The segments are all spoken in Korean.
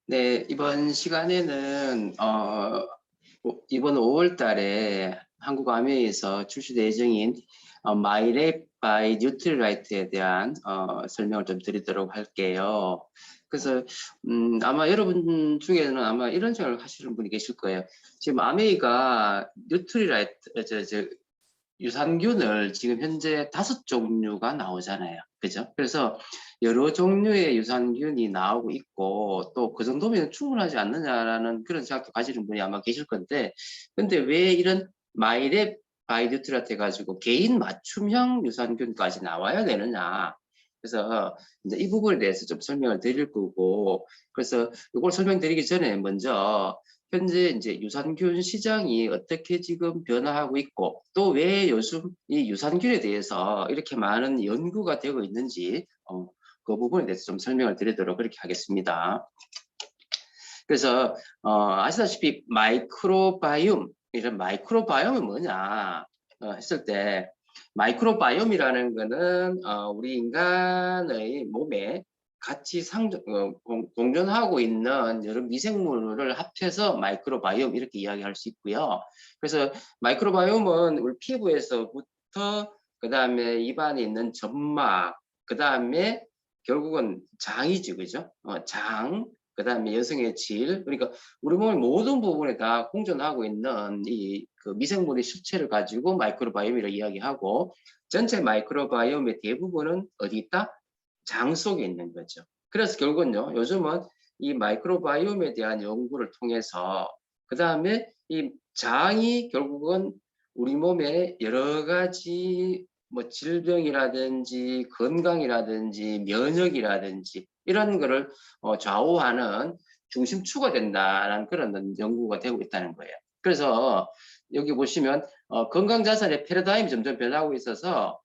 네, 이번 시간에는 이번 5월 달에 한국 암웨이에서 출시될 예정인 마이랩 바이 뉴트리라이트에 대한 설명을 좀 드리도록 할게요. 그래서 아마 여러분 중에는 아마 이런 생각을 하시는 분이 계실 거예요. 지금 암웨이가 뉴트리라이트 유산균을 지금 현재 5종류가 나오잖아요. 그죠? 그래서 여러 종류의 유산균이 나오고 있고 또 그 정도면 충분하지 않느냐라는 그런 생각도 가지는 분이 아마 계실 건데, 근데 왜 이런 마이랩 바이오티라트 해가지고 개인 맞춤형 유산균까지 나와야 되느냐. 그래서 이제 이 부분에 대해서 좀 설명을 드릴 거고, 그래서 이걸 설명드리기 전에 먼저 현재 이제 유산균 시장이 어떻게 지금 변화하고 있고 또 왜 요즘 이 유산균에 대해서 이렇게 많은 연구가 되고 있는지 그 부분에 대해서 좀 설명을 드리도록 그렇게 하겠습니다. 그래서 아시다시피 마이크로바이옴, 이런 마이크로바이옴이 뭐냐 했을 때, 마이크로바이옴이라는 거는 우리 인간의 몸에 같이 공존하고 있는 여러 미생물을 합해서 마이크로바이옴 이렇게 이야기할 수 있고요. 그래서 마이크로바이옴은 우리 피부에서부터 그 다음에 입안에 있는 점막, 그 다음에 결국은 장이지, 그죠? 장, 그 다음에 여성의 질, 그러니까 우리 몸의 모든 부분에 다 공존하고 있는 이 그 미생물의 실체를 가지고 마이크로바이옴이라고 이야기하고, 전체 마이크로바이옴의 대부분은 어디 있다? 장 속에 있는 거죠. 그래서 결국은요, 요즘은 이 마이크로바이옴에 대한 연구를 통해서 그 다음에 이 장이 결국은 우리 몸에 여러 가지 뭐 질병이라든지 건강이라든지 면역이라든지 이런 거를 좌우하는 중심축가 된다라는 그런 연구가 되고 있다는 거예요. 그래서 여기 보시면 건강자산의 패러다임이 점점 변하고 있어서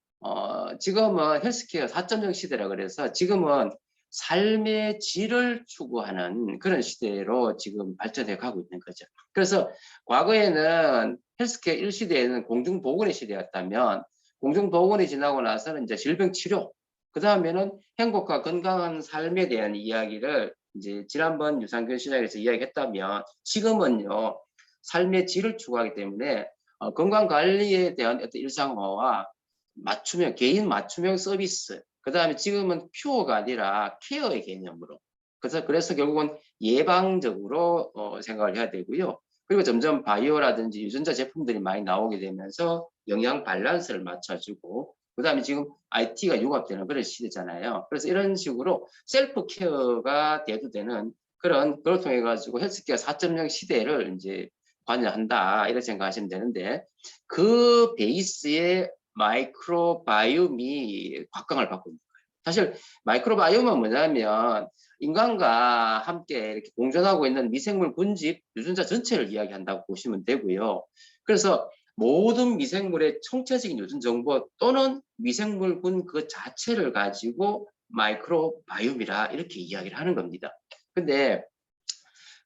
지금은 헬스케어 4.0 시대라 그래서 지금은 삶의 질을 추구하는 그런 시대로 지금 발전해 가고 있는 거죠. 그래서 과거에는 헬스케어 1시대에는 공중보건의 시대였다면, 공중보건이 지나고 나서는 이제 질병치료, 그 다음에는 행복과 건강한 삶에 대한 이야기를 이제 지난번 유산균 시장에서 이야기했다면, 지금은요 삶의 질을 추구하기 때문에 건강 관리에 대한 어떤 일상화와 맞춤형 개인 맞춤형 서비스, 그 다음에 지금은 퓨어가 아니라 케어의 개념으로, 그래서 결국은 예방적으로 생각을 해야 되고요. 그리고 점점 바이오라든지 유전자 제품들이 많이 나오게 되면서 영양 밸런스를 맞춰주고, 그 다음에 지금 IT가 융합되는 그런 시대잖아요. 그래서 이런 식으로 셀프 케어가 돼도 되는 그걸 통해 가지고 헬스케어 4.0 시대를 이제 관여한다 이렇게 생각하시면 되는데, 그 베이스에 마이크로바이옴이 각광을 받고 있는 거예요. 사실 마이크로바이옴은 뭐냐면 인간과 함께 이렇게 공존하고 있는 미생물 군집 유전자 전체를 이야기한다고 보시면 되고요. 그래서 모든 미생물의 총체적인 유전 정보 또는 미생물군 그 자체를 가지고 마이크로바이옴이라 이렇게 이야기를 하는 겁니다. 근데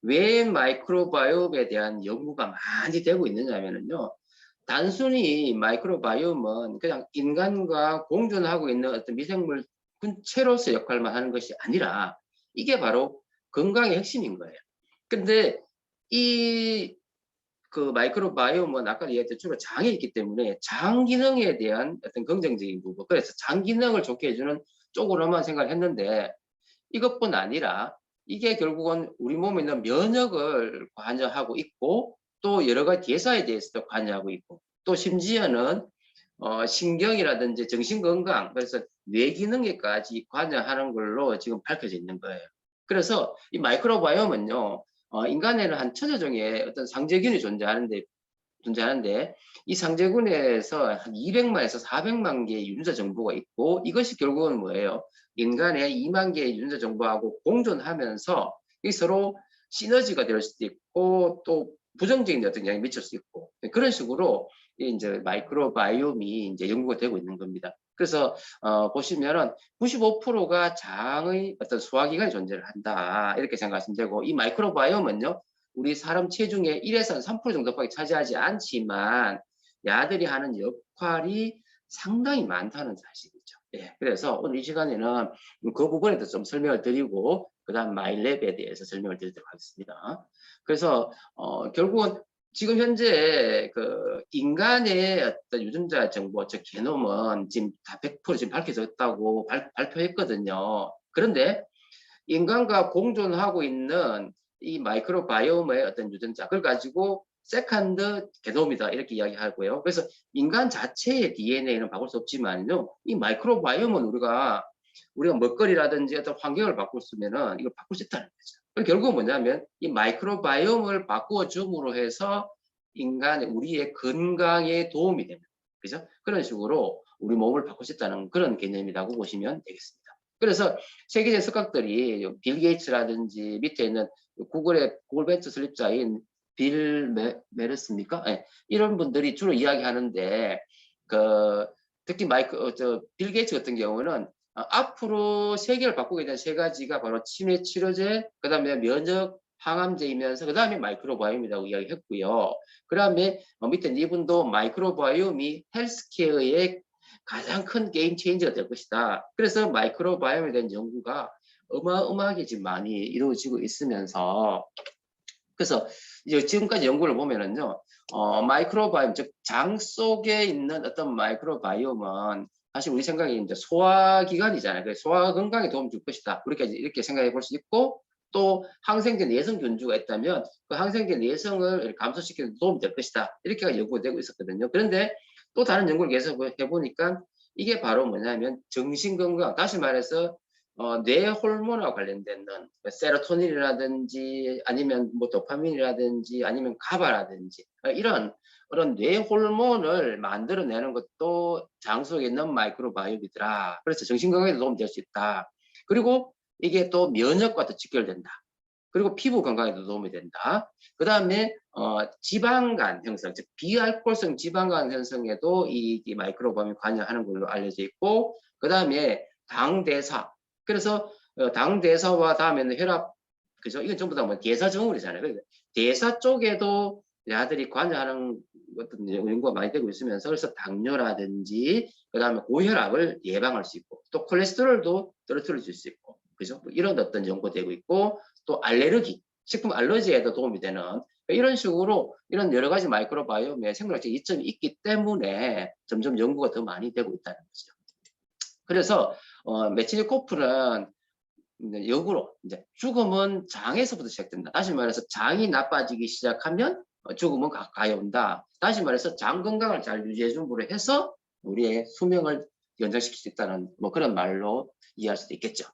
왜 마이크로바이옴에 대한 연구가 많이 되고 있느냐면요, 단순히 마이크로바이옴은 그냥 인간과 공존하고 있는 어떤 미생물 군체로서 역할만 하는 것이 아니라 이게 바로 건강의 핵심인 거예요. 근데 이 마이크로바이옴은 아까 얘기했듯이 주로 장에 있기 때문에 장 기능에 대한 어떤 긍정적인 부분, 그래서 장 기능을 좋게 해주는 쪽으로만 생각을 했는데, 이것뿐 아니라 이게 결국은 우리 몸에 있는 면역을 관여하고 있고 또 여러 가지 대사에 대해서도 관여하고 있고 또 심지어는 신경이라든지 정신건강, 그래서 뇌기능에까지 관여하는 걸로 지금 밝혀져 있는 거예요. 그래서 이 마이크로바이옴은요, 인간에는 한 1000여 종의 어떤 상재균이 존재하는데 이 상재균에서 한 200만에서 400만 개의 유전자 정보가 있고, 이것이 결국은 뭐예요? 인간의 2만 개의 유전자 정보하고 공존하면서 이 서로 시너지가 될 수도 있고 또 부정적인 어떤 영향을 미칠 수 있고, 그런 식으로 이제 마이크로바이옴이 이제 연구가 되고 있는 겁니다. 그래서 보시면은 95%가 장의 어떤 소화기관이 존재를 한다 이렇게 생각하시면 되고, 이 마이크로바이옴은요 우리 사람 체중의 1에서 3% 정도밖에 차지하지 않지만 야들이 하는 역할이 상당히 많다는 사실이죠. 예, 그래서 오늘 이 시간에는 그 부분에 대해서 좀 설명을 드리고 그다음 마일랩에 대해서 설명을 드리도록 하겠습니다. 그래서 결국은 지금 현재 그 인간의 어떤 유전자 정보, 즉 게놈은 지금 다 100% 지금 밝혀졌다고 발표했거든요. 그런데 인간과 공존하고 있는 이 마이크로바이옴의 어떤 유전자, 그걸 가지고 세컨드 게놈이다 이렇게 이야기하고요. 그래서 인간 자체의 DNA는 바꿀 수 없지만요, 이 마이크로바이옴은 우리가 먹거리라든지 어떤 환경을 바꾸면은 이걸 바꿀 수 있다는 거죠. 결국은 뭐냐면 이 마이크로바이옴을 바꾸어 줌으로 해서 인간의 우리의 건강에 도움이 되는, 그죠? 그런 식으로 우리 몸을 바꿀 수 있다는 그런 개념이라고 보시면 되겠습니다. 그래서 세계적 석학들이 빌 게이츠라든지 밑에 있는 구글 벤처 설립자인 빌 메르스입니까? 네, 이런 분들이 주로 이야기하는데 그 특히 빌 게이츠 같은 경우는 앞으로 세계를 바꾸게 된 세 가지가 바로 치매 치료제, 그다음에 면역 항암제이면서 그다음에 마이크로바이옴이라고 이야기했고요. 그다음에 밑에 이분도 마이크로바이옴이 헬스케어의 가장 큰 게임 체인저가 될 것이다. 그래서 마이크로바이옴에 대한 연구가 어마어마하게 지금 많이 이루어지고 있으면서, 그래서 이제 지금까지 연구를 보면은요, 마이크로바이옴, 즉 장 속에 있는 어떤 마이크로바이옴은 사실 우리 생각에 이제 소화기관이잖아요. 그래서 소화 건강에 도움 줄 것이다. 이렇게 생각해 볼 수 있고, 또 항생제 내성 균주가 있다면 그 항생제 내성을 감소시키는 데 도움이 될 것이다. 이렇게 연구가 되고 있었거든요. 그런데 또 다른 연구를 계속 해보니까 이게 바로 뭐냐면 정신건강, 다시 말해서 뇌 호르몬과 관련된 세로토닌이라든지 아니면 뭐 도파민이라든지 아니면 가바라든지 이런 그런 뇌 호르몬을 만들어내는 것도 장 속에 있는 마이크로바이옴이더라. 그래서 정신건강에도 도움이 될 수 있다. 그리고 이게 또 면역과도 직결된다. 그리고 피부 건강에도 도움이 된다. 그 다음에 지방간 형성, 즉 비알코올성 지방간 형성에도 이 마이크로바이옴이 관여하는 걸로 알려져 있고, 그 다음에 당대사. 그래서 당대사와 다음에는 혈압, 그죠? 이건 전부 다 뭐 대사증후군이잖아요. 대사 쪽에도 야들이 관여하는 어떤 연구가 많이 되고 있으면서, 그래서 당뇨라든지 그 다음에 고혈압을 예방할 수 있고, 또 콜레스테롤도 떨어뜨릴 수 있고, 그죠? 뭐 이런 어떤 연구가 되고 있고, 또 알레르기, 식품 알러지에도 도움이 되는 이런 식으로 이런 여러 가지 마이크로바이옴의 생물학적 이점이 있기 때문에 점점 연구가 더 많이 되고 있다는 거죠. 그래서 메치니코프는 역으로 이제 죽음은 장에서부터 시작된다. 다시 말해서 장이 나빠지기 시작하면 죽음은 가까이 온다. 다시 말해서 장 건강을 잘 유지해 줌으로 해서 우리의 수명을 연장시킬 수 있다는 뭐 그런 말로 이해할 수도 있겠죠.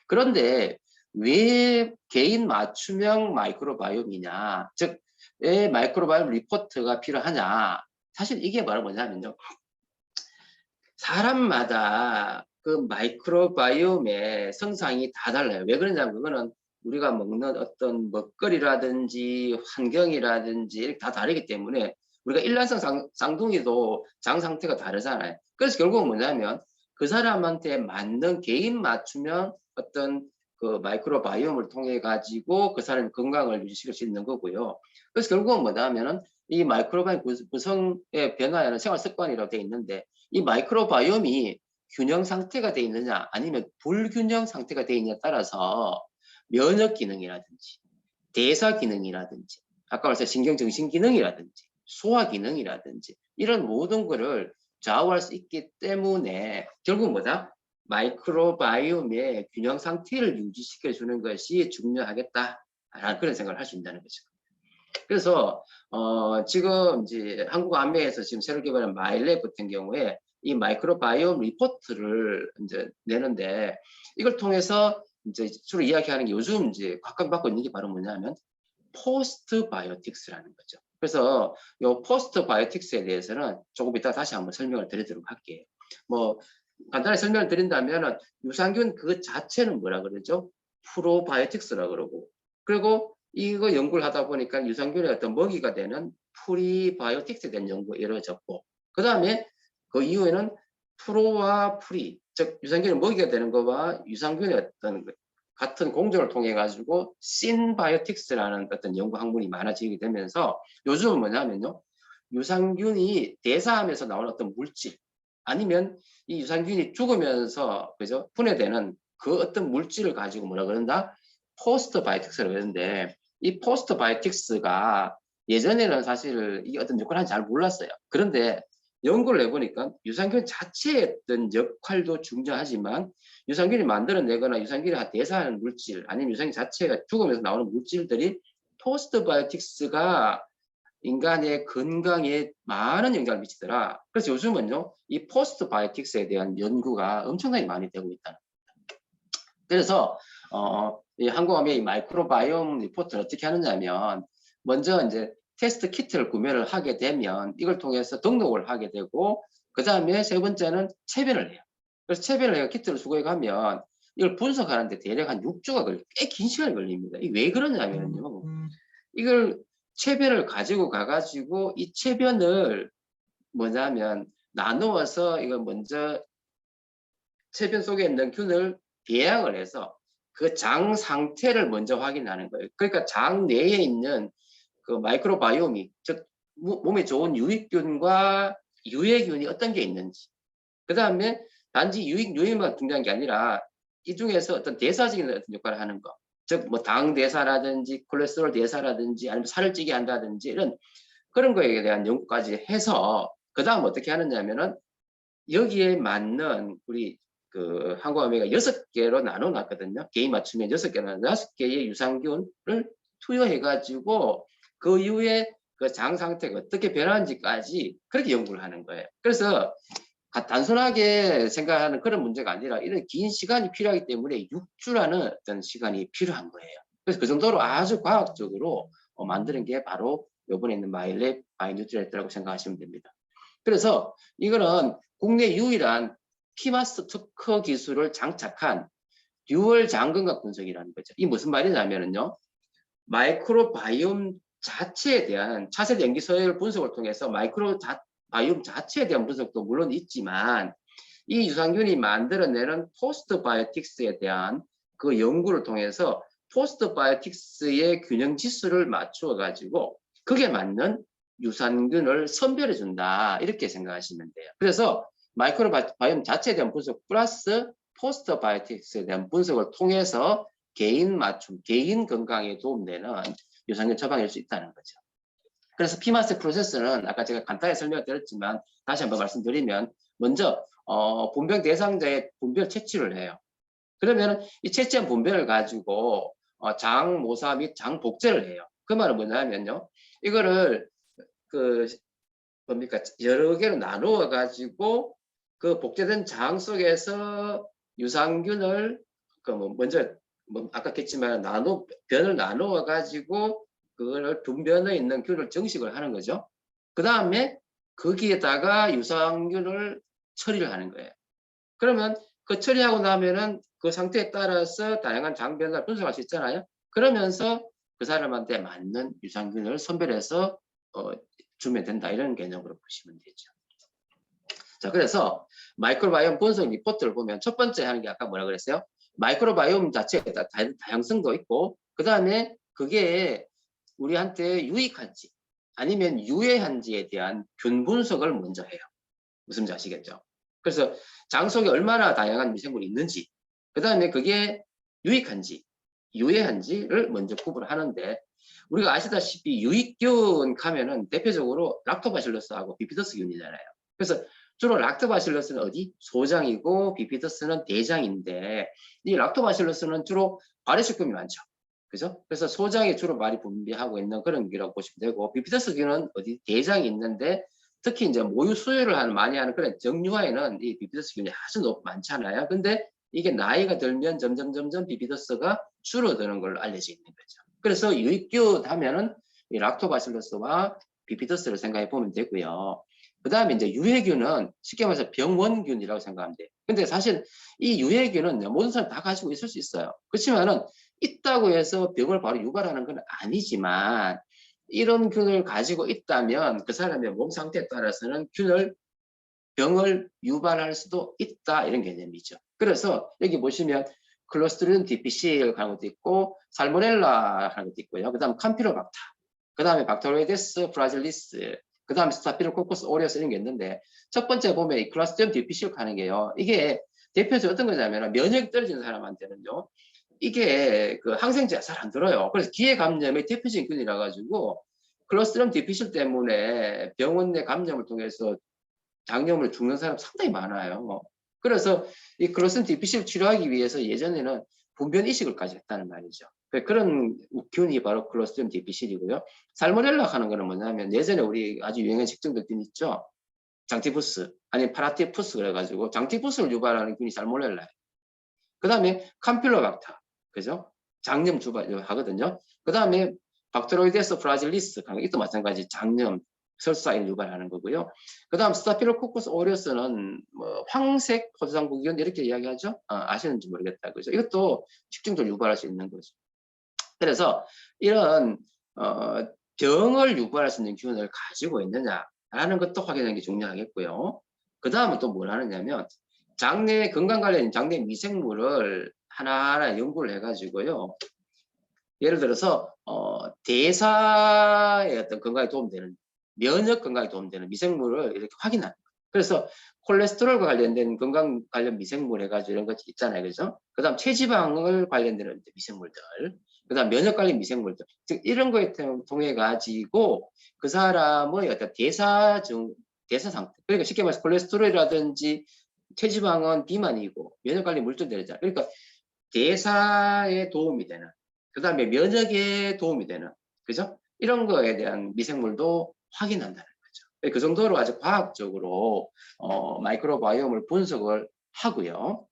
그런데 왜 개인 맞춤형 마이크로바이옴이냐, 즉 왜 마이크로바이옴 리포트가 필요하냐, 사실 이게 바로 뭐냐면요, 사람마다 그 마이크로바이옴의 성상이 다 달라요. 왜 그러냐면 그거는 우리가 먹는 어떤 먹거리라든지 환경이라든지 이렇게 다 다르기 때문에 우리가 일란성 쌍둥이도 장 상태가 다르잖아요. 그래서 결국은 뭐냐면 그 사람한테 맞는 개인 맞춤형 어떤 그 마이크로바이옴을 통해 가지고 그 사람의 건강을 유지시킬 수 있는 거고요. 그래서 결국은 뭐냐면은 이 마이크로바이옴 구성의 변화에는 생활 습관이라고 되어 있는데, 이 마이크로바이옴이 균형 상태가 되어 있느냐 아니면 불균형 상태가 되어 있느냐에 따라서 면역 기능이라든지 대사 기능이라든지 아까 말씀 신경정신 기능이라든지 소화 기능이라든지 이런 모든 것을 좌우할 수 있기 때문에 결국 뭐다? 마이크로바이옴의 균형 상태를 유지시켜 주는 것이 중요하겠다라는 그런 생각을 할 수 있다는 거죠. 그래서 지금 이제 한국암내에서 지금 새로 개발한 마일랩 같은 경우에 이 마이크로바이옴 리포트를 이제 내는데, 이걸 통해서 이제 주로 이야기하는 게 요즘 이제 각광받고 있는 게 바로 뭐냐면 포스트 바이오틱스라는 거죠. 그래서 이 포스트 바이오틱스에 대해서는 조금 이따 다시 한번 설명을 드리도록 할게요. 뭐 간단히 설명을 드린다면 유산균 그 자체는 뭐라 그러죠? 프로바이오틱스라 그러고, 그리고 이거 연구를 하다 보니까 유산균의 어떤 먹이가 되는 프리바이오틱스에 대한 연구가 이루어졌고, 그 다음에 그 이후에는 프로와 프리, 즉 유산균의 먹이가 되는 것과 유산균의 어떤 같은 공정을 통해 가지고 신바이오틱스라는 어떤 연구 학문이 많아지게 되면서 요즘은 뭐냐면요, 유산균이 대사하면서 나오는 어떤 물질 아니면 이 유산균이 죽으면서 그죠? 분해되는 그 어떤 물질을 가지고 뭐라 그런다? 포스트바이오틱스라고 그러는데 이 포스트바이오틱스가 예전에는 사실 이 어떤 역할을 하는지 잘 몰랐어요. 그런데 연구를 해보니까 유산균 자체의 어떤 역할도 중요하지만 유산균이 만들어내거나 유산균이 대사하는 물질 아니면 유산균 자체가 죽으면서 나오는 물질들이 포스트바이오틱스가 인간의 건강에 많은 영향을 미치더라. 그래서 요즘은요, 이 포스트바이오틱스에 대한 연구가 엄청나게 많이 되고 있다. 그래서 이 한국암의 이 마이크로바이옴 리포트를 어떻게 하느냐면 먼저 이제 테스트 키트를 구매를 하게 되면 이걸 통해서 등록을 하게 되고 그 다음에 세 번째는 체변을 해요. 그래서 체변을 해서 키트를 수거해 가면 이걸 분석하는데 대략 한 6주가 걸려 꽤 긴 시간이 걸립니다. 이게 왜 그러냐면요. 이걸 체변을 가지고 가가지고 이 체변을 뭐냐면 나누어서 이걸 먼저 체변 속에 있는 균을 배양을 해서 그 장 상태를 먼저 확인하는 거예요. 그러니까 장 내에 있는 그 마이크로바이옴이 즉 몸에 좋은 유익균과 유해균이 어떤 게 있는지 그 다음에 단지 유해만 중요한 게 아니라 이 중에서 어떤 대사적인 어떤 역할을 하는 거 즉 뭐 당 대사라든지 콜레스테롤 대사라든지 아니면 살을 찌게 한다든지 이런 그런 거에 대한 연구까지 해서 그 다음 어떻게 하느냐면은 여기에 맞는 우리 그 항공화매가 6개로 나눠 놨거든요. 개인 맞춤에 6개나 6개의 유산균을 투여해 가지고 그 이후에 그 장 상태가 어떻게 변하는지까지 그렇게 연구를 하는 거예요. 그래서 단순하게 생각하는 그런 문제가 아니라 이런 긴 시간이 필요하기 때문에 6주라는 어떤 시간이 필요한 거예요. 그래서 그 정도로 아주 과학적으로 만드는 게 바로 이번에 있는 마일랩 바이뉴트리라고 생각하시면 됩니다. 그래서 이거는 국내 유일한 피마스 특허 기술을 장착한 듀얼 장근각 분석이라는 거죠. 이 무슨 말이냐면요. 마이크로바이옴 자체에 대한 차세대 염기 서열 분석을 통해서 마이크로바이옴 자체에 대한 분석도 물론 있지만 이 유산균이 만들어내는 포스트바이오틱스에 대한 그 연구를 통해서 포스트바이오틱스의 균형 지수를 맞추어 가지고 그게 맞는 유산균을 선별해 준다 이렇게 생각하시면 돼요. 그래서 마이크로바이옴 자체에 대한 분석 플러스 포스트바이오틱스에 대한 분석을 통해서 개인 맞춤, 개인 건강에 도움되는 유산균 처방일 수 있다는 거죠. 그래서 피마스 프로세스는 아까 제가 간단히 설명을 드렸지만 다시 한번 말씀드리면 먼저 분변 대상자의 분변 채취를 해요. 그러면 이 채취한 분변을 가지고 장 모사 및 장 복제를 해요. 그 말은 뭐냐면요. 이거를 그 뭡니까 여러 개로 나누어 가지고 그 복제된 장 속에서 유산균을 그 먼저 아까 했지만 변을 나누어 가지고 그걸 분변에 있는 균을 정식을 하는 거죠. 그 다음에 거기에다가 유산균을 처리를 하는 거예요. 그러면 그 처리하고 나면은 그 상태에 따라서 다양한 장변을 분석할 수 있잖아요. 그러면서 그 사람한테 맞는 유산균을 선별해서 주면 된다 이런 개념으로 보시면 되죠. 자, 그래서 마이크로바이옴 분석 리포트를 보면 첫 번째 하는 게 아까 뭐라 그랬어요? 마이크로바이옴 자체에 다양성도 있고 그 다음에 그게 우리한테 유익한지 아니면 유해한지에 대한 균 분석을 먼저 해요. 무슨 말인지 아시겠죠? 그래서 장 속에 얼마나 다양한 미생물이 있는지 그 다음에 그게 유익한지 유해한지를 먼저 구분하는데 우리가 아시다시피 유익균 하면은 대표적으로 락토바실러스하고 비피더스균이잖아요. 그래서 주로 락토바실러스는 어디? 소장이고 비피더스는 대장인데 이 락토바실러스는 주로 발효식품이 많죠. 그죠? 그래서 소장이 주로 많이 분비하고 있는 그런 기라고 보시면 되고 비피더스균은 어디? 대장이 있는데 특히 이제 모유 수유를 많이 하는 그런 정류화에는 이 비피더스균이 아주 많잖아요. 근데 이게 나이가 들면 점점 비피더스가 줄어드는 걸로 알려져 있는 거죠. 그래서 유익균 하면은 이 락토바실러스와 비피더스를 생각해 보면 되고요. 그 다음에 이제 유해균은 쉽게 말해서 병원균이라고 생각하면 돼요. 근데 사실 이 유해균은 모든 사람 다 가지고 있을 수 있어요. 그렇지만은 있다고 해서 병을 바로 유발하는 건 아니지만 이런 균을 가지고 있다면 그 사람의 몸 상태에 따라서는 병을 유발할 수도 있다 이런 개념이죠. 그래서 여기 보시면 클로스트리디움 디피실 하는 것도 있고 살모넬라 하는 것도 있고요. 그 다음 캄피로박터, 그 다음에 박테로이데스 프라질리스, 그 다음에 스타피로코커스 오리오스 이런 게 있는데, 첫 번째 보면 이 클라스트리움 디피시오 하는 게요. 이게 대표적으로 어떤 거냐면 면역이 떨어지는 사람한테는요. 이게 그 항생제가 잘 안 들어요. 그래서 기회 감염의 대표적인 균이라 가지고 클로스트리움 디피실 때문에 병원 내 감염을 통해서 장염을 죽는 사람 상당히 많아요. 그래서 이 클로스트리움 디피실 치료하기 위해서 예전에는 분변 이식을까지 했다는 말이죠. 그런 균이 바로 클로스트리움 디피실이고요. 살모넬라 하는 거는 뭐냐면 예전에 우리 아주 유행한 식중독균 있죠. 장티푸스 아니 파라티푸스 그래가지고 장티푸스를 유발하는 균이 살모넬라예요. 그 다음에 캄필로박터, 그죠? 장염 주발하거든요. 그 다음에 박테로이데스 프라질리스, 이것도 마찬가지 장염, 설사를 유발하는 거고요. 그 다음 스타피로코커스 오리오스는 뭐 황색 포도당구균 이렇게 이야기하죠. 아시는지 모르겠다, 그죠? 이것도 식중독을 유발할 수 있는 거죠. 그래서 이런 병을 유발할 수 있는 균을 가지고 있느냐라는 것도 확인하는 게 중요하겠고요. 그 다음은 또 뭘 하느냐면 장내 건강 관련 장내 미생물을 하나하나 연구를 해가지고요. 예를 들어서 대사의 어떤 건강에 도움되는 면역 건강에 도움되는 미생물을 이렇게 확인하는 거예요. 그래서 콜레스테롤과 관련된 건강 관련 미생물 해가지고 이런 것 있잖아요, 그죠? 그다음 체지방을 관련되는 미생물들, 그다음 면역 관련 미생물들, 즉 이런 거에 통해 가지고 그 사람의 어떤 대사 상태, 그러니까 쉽게 말해서 콜레스테롤이라든지 체지방은 비만이고 면역 관련 물질들이잖아요. 그러니까 대사에 도움이 되는, 그 다음에 면역에 도움이 되는, 그죠? 이런 거에 대한 미생물도 확인한다는 거죠. 그 정도로 아주 과학적으로 마이크로바이옴을 분석을 하고요.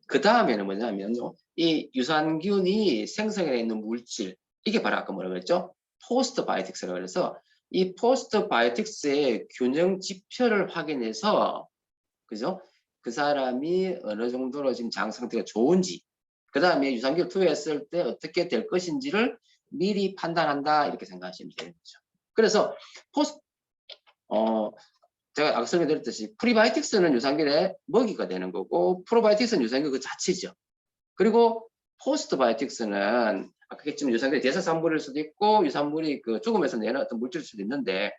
그 다음에는 뭐냐면요, 이 유산균이 생성해 있는 물질, 이게 바로 아까 뭐라고 했죠? 포스트바이오틱스라고 해서 이 포스트바이오틱스의 균형 지표를 확인해서, 그죠? 그 사람이 어느 정도로 지금 장 상태가 좋은지, 그 다음에 유산균 투여했을 때 어떻게 될 것인지를 미리 판단한다, 이렇게 생각하시면 되는 거죠. 그래서 제가 아까 설명드렸듯이 프리바이오틱스는 유산균의 먹이가 되는 거고 프로바이오틱스는 유산균 그 자체죠. 그리고 포스트바이오틱스는 아까 했지만 유산균의 대사산물일 수도 있고 유산물이 그 죽음에서 내는 어떤 물질일 수도 있는데,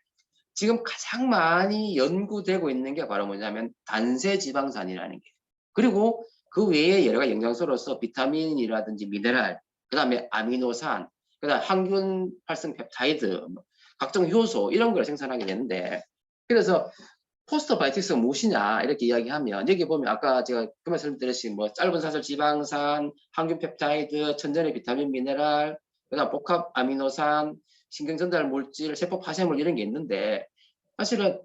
지금 가장 많이 연구되고 있는 게 바로 뭐냐면 단세지방산이라는 게, 그리고 그 외에 여러 가지 영양소로서 비타민이라든지 미네랄, 그 다음에 아미노산, 그 다음 항균 활성 펩타이드, 각종 효소 이런 걸 생산하게 되는데, 그래서 포스트바이오틱스가 무엇이냐 이렇게 이야기하면 여기 보면 아까 제가 그 말씀드렸듯이 뭐 짧은 사슬 지방산, 항균 펩타이드, 천연의 비타민 미네랄, 그다음 복합 아미노산, 신경전달 물질, 세포 파쇄물 이런 게 있는데, 사실은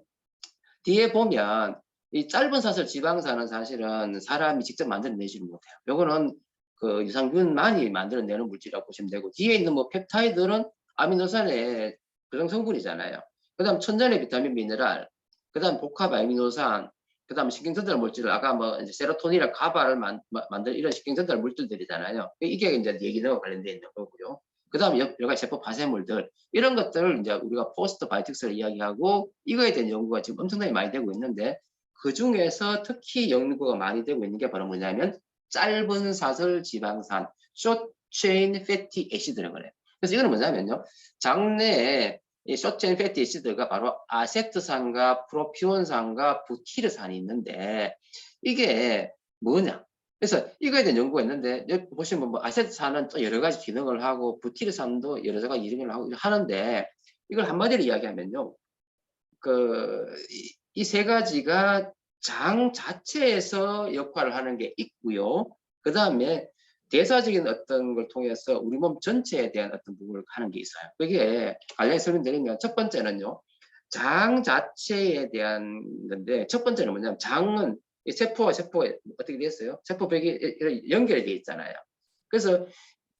뒤에 보면 이 짧은 사슬 지방산은 사실은 사람이 직접 만들어내지를 못해요. 요거는 그 유산균만이 만들어내는 물질이라고 보시면 되고, 뒤에 있는 뭐 펩타이드는 아미노산의 구성 성분이잖아요. 그 다음 천연의 비타민 미네랄, 그 다음 복합 아미노산, 그 다음 신경전달 물질, 아까 뭐 이제 세로토닌이나 가바를 만들 이런 신경전달 물질들이잖아요. 이게 이제 뇌기능과 관련되어 있는 거고요. 그 다음 여러 가지 세포 파쇄물들, 이런 것들을 이제 우리가 포스트 바이오틱스를 이야기하고, 이거에 대한 연구가 지금 엄청나게 많이 되고 있는데, 그 중에서 특히 연구가 많이 되고 있는 게 바로 뭐냐면 짧은 사슬 지방산, short chain fatty acid라고 그래요. 그래서 이거는 뭐냐면요, 장내에 이 숏체인 패티 애시드가 바로 아세트산과 프로피온산과 부티르산이 있는데, 이게 뭐냐? 그래서 이거에 대한 연구가 있는데, 여기 보시면 뭐 아세트산은 또 여러 가지 기능을 하고 부티르산도 여러 가지 기능을 하고 하는데, 이걸 한마디로 이야기하면요, 이 세 가지가 장 자체에서 역할을 하는 게 있고요. 그 다음에 대사적인 어떤 걸 통해서 우리 몸 전체에 대한 어떤 부분을 하는 게 있어요. 그게 간략히 설명드리면, 첫 번째는요, 장 자체에 대한 건데, 첫 번째는 뭐냐면 장은 세포와 세포에 어떻게 됐어요? 세포벽이 연결이 되어 있잖아요. 그래서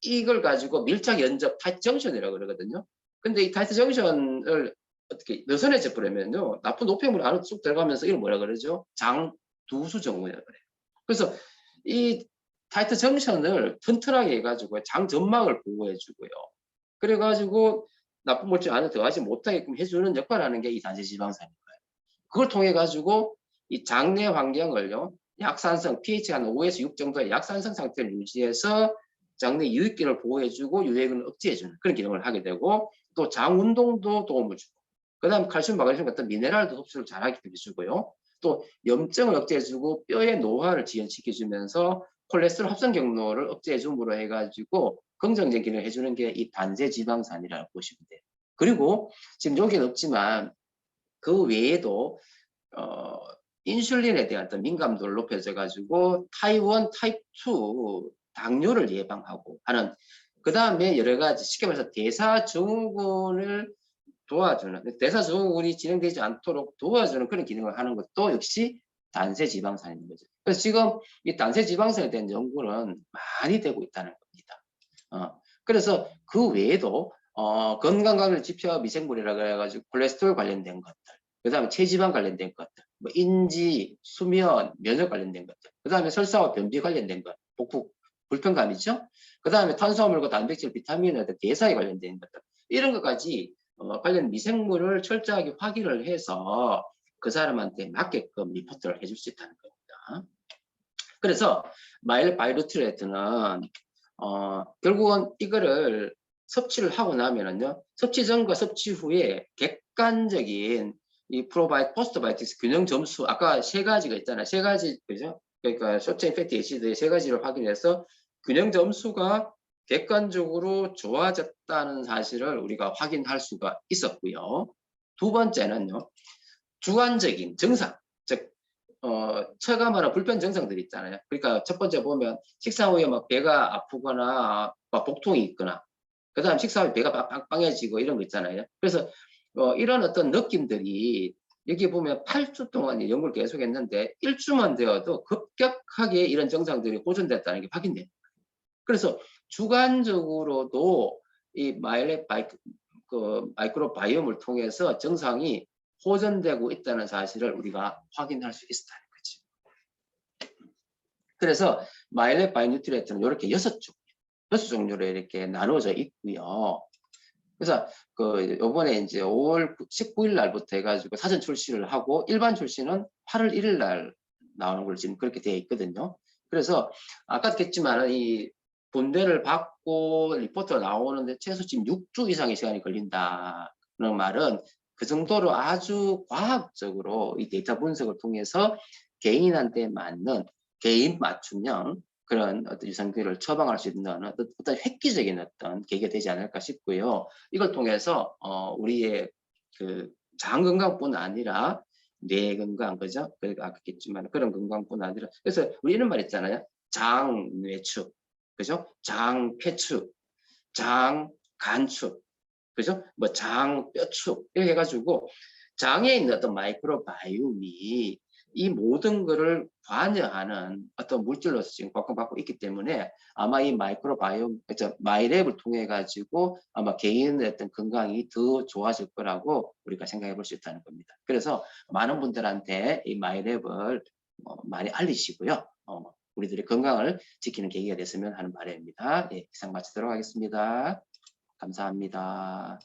이걸 가지고 밀착 연접 타이트 정션이라고 그러거든요. 근데 이 타이트 정션을 어떻게 느슨해져 버리면요, 나쁜 노폐물이 안으로 쑥 들어가면서 이걸 뭐라 그러죠? 장 두수 증후군이라고 그래요. 그래서 이 타이트 정션을 튼튼하게 해가지고 장 점막을 보호해주고요. 그래가지고 나쁜 물질 안에 들어가지 못하게끔 해주는 역할을 하는 게 이 단세지방산인 거예요. 그걸 통해 가지고 이 장내 환경을요, 약산성 pH 한 5에서 6 정도의 약산성 상태를 유지해서 장내 유익균을 보호해주고 유해균을 억제해주는 그런 기능을 하게 되고, 또 장 운동도 도움을 주고, 그다음 칼슘, 마그네슘 같은 미네랄도 흡수를 잘하게 해주고요. 또 염증을 억제해주고 뼈의 노화를 지연시켜주면서 콜레스테롤 합성 경로를 억제해줌으로 해가지고 긍정적인 기능을 해주는 게 이 단세 지방산이라고 보시면 돼요. 그리고 지금 여기는 없지만 그 외에도 인슐린에 대한 어떤 민감도를 높여줘 가지고 타입 1, 타입 2 당뇨를 예방하고 하는, 그 다음에 여러 가지 쉽게 말해서 대사증후군을 도와주는, 대사증후군이 진행되지 않도록 도와주는 그런 기능을 하는 것도 역시 단세지방산인 거죠. 그래서 지금 이 단세지방산에 대한 연구는 많이 되고 있다는 겁니다. 그래서 그 외에도 건강관리 지표 미생물이라고 해가지고 콜레스테롤 관련된 것들, 그 다음에 체지방 관련된 것들, 뭐 인지, 수면, 면역 관련된 것들, 그 다음에 설사와 변비 관련된 것, 복부 불편감이죠. 그 다음에 탄수화물과 단백질, 비타민에 대사에 관련된 것들, 이런 것까지 관련 미생물을 철저하게 확인을 해서 그 사람한테 맞게끔 리포트를 해줄 수 있다는 겁니다. 그래서 마일 바이루트레트는 결국은 이거를 섭취를 하고 나면은요, 섭취 전과 섭취 후에 객관적인 이 프로바이오틱스, 포스트바이오틱스 균형 점수, 아까 세 가지가 있잖아요. 세 가지, 그죠? 그러니까 숏체인 패티 애시드의 세 가지를 확인해서 균형 점수가 객관적으로 좋아졌다는 사실을 우리가 확인할 수가 있었고요. 두 번째는요, 주관적인 증상, 즉 체감하는 불편 증상들이 있잖아요. 그러니까 첫 번째 보면 식사 후에 막 배가 아프거나 막 복통이 있거나, 그 다음 식사 후에 배가 빵빵해지고 이런 거 있잖아요. 그래서 이런 어떤 느낌들이 여기 보면 8주 동안 연구를 계속했는데 1주만 되어도 급격하게 이런 증상들이 호전됐다는 게 확인돼요. 그래서 주관적으로도 이 마이크로바이옴을 통해서 증상이 호전되고 있다는 사실을 우리가 확인할 수 있다는 거죠. 그래서 마일렛 바이뉴트리에트는 이렇게 6종류로 이렇게 나눠져 있고요. 그래서 요번에 이제 5월 19일 날부터 해가지고 사전 출시를 하고 일반 출시는 8월 1일 날 나오는 걸로 지금 그렇게 되어 있거든요. 그래서 아까도 했지만 이 본대를 받고 리포트가 나오는데 최소 지금 6주 이상의 시간이 걸린다는 말은 그 정도로 아주 과학적으로 이 데이터 분석을 통해서 개인한테 맞는 개인 맞춤형 그런 어떤 유산균을 처방할 수 있는 어떤 획기적인 어떤 계기가 되지 않을까 싶고요. 이걸 통해서 우리의 그 장 건강뿐 아니라 뇌 건강, 그죠? 그러니까 아까 했지만 그런 건강뿐 아니라, 그래서 우리 이런 말 있잖아요. 장 뇌축, 그죠? 장 폐축, 장 간축, 그죠? 뭐 장 뼈축 이렇게 해가지고 장에 있는 어떤 마이크로바이옴이 이 모든 것을 관여하는 어떤 물질로서 지금 공급받고 있기 때문에 아마 이 마이크로바이옴, 마이랩을 통해 가지고 아마 개인의 어떤 건강이 더 좋아질 거라고 우리가 생각해 볼 수 있다는 겁니다. 그래서 많은 분들한테 이 마이랩을 많이 알리시고요. 우리들의 건강을 지키는 계기가 됐으면 하는 바람입니다. 예, 이상 마치도록 하겠습니다. 감사합니다.